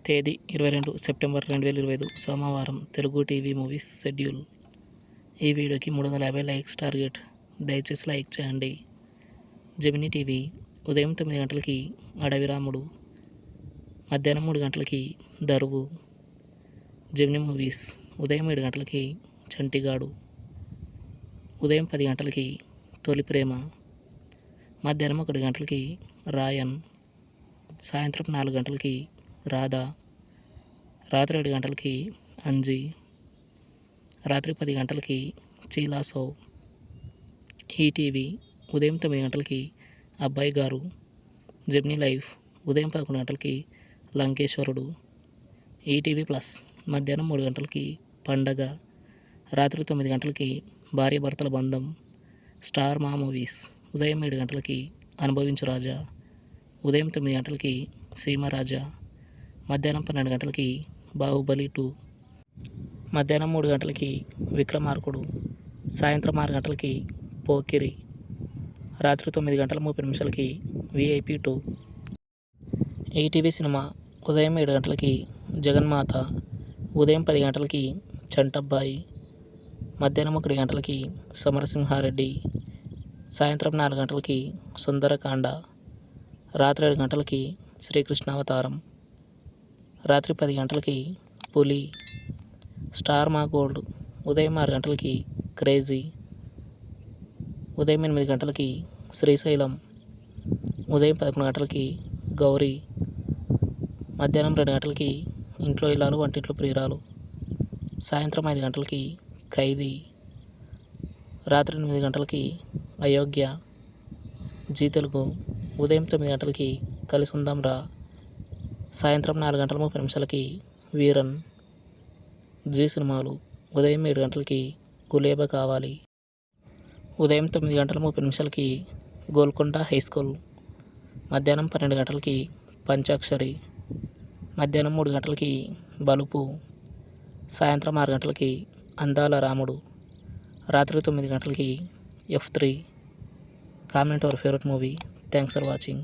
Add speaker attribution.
Speaker 1: తేదీ 22 సెప్టెంబర్ 2025 సోమవారం. Telugu TV movies schedule. ఈ వీడియోకి 350 లైక్స్ టార్గెట్. దయచేసి లైక్ చేయండి. జెమినీ టీవీ ఉదయం 9 గంటలకి అడవి రాముడు, మధ్యాహ్నం 3 గంటలకి దరువు. జెమినీ మూవీస్ ఉదయం 7 గంటలకి చంటిగాడు, ఉదయం 10 గంటలకి తొలి ప్రేమ, మధ్యాహ్నం 1 గంటలకి రాయన్, సాయంత్రం 4 గంటలకి రాధా, రాత్రి 7 గంటలకి అంజీ, రాత్రి 10 గంటలకి చీలాసో. ఈటీవీ ఉదయం 9 గంటలకి అబ్బాయి గారు. జెమినీ లైఫ్ ఉదయం 11 గంటలకి లంకేశ్వరుడు. ఈటీవీ ప్లస్ మధ్యాహ్నం 3 గంటలకి పండగ, రాత్రి 9 గంటలకి భార్యాభర్తల బంధం. స్టార్ మా మూవీస్ ఉదయం 7 గంటలకి అనుభవించు రాజా, ఉదయం 9 గంటలకి సీమరాజా, మధ్యాహ్నం 12 గంటలకి బాహుబలి 2, మధ్యాహ్నం 3 గంటలకి విక్రమార్కుడు, సాయంత్రం 6 గంటలకి పోకిరి, రాత్రి 9:30 విఐపి 2. ఈటీవీ సినిమా ఉదయం 7 గంటలకి జగన్మాత, ఉదయం 10 గంటలకి చంటబ్బాయి, మధ్యాహ్నం 1 గంటలకి సమరసింహారెడ్డి, సాయంత్రం 4 గంటలకి సుందరకాండ, రాత్రి 7 గంటలకి శ్రీకృష్ణావతారం, రాత్రి 10 గంటలకి పులి. స్టార్ మా గోల్డ్ ఉదయం 6 గంటలకి క్రేజీ, ఉదయం 8 గంటలకి శ్రీశైలం, ఉదయం 11 గంటలకి గౌరీ, మధ్యాహ్నం 2 గంటలకి ఇంట్లో ఇల్లాలు వంటింట్లో ప్రియురాలు, సాయంత్రం 5 గంటలకి ఖైదీ, రాత్రి 8 గంటలకి అయోగ్య. జీ తెలుగు ఉదయం 9 గంటలకి కలిసుందాం రా, సాయంత్రం 4:30 వీరన్. జీ సినిమాలు ఉదయం 7 గంటలకి గులేబా కావాలి, ఉదయం 9:30 గోల్కొండ హై స్కూల్, మధ్యాహ్నం 12 గంటలకి పంచాక్షరి, మధ్యాహ్నం 3 గంటలకి బలుపు, సాయంత్రం 6 గంటలకి అందాల రాముడు, రాత్రి 9 గంటలకి F3. Comment our favourite movie. Thanks for watching.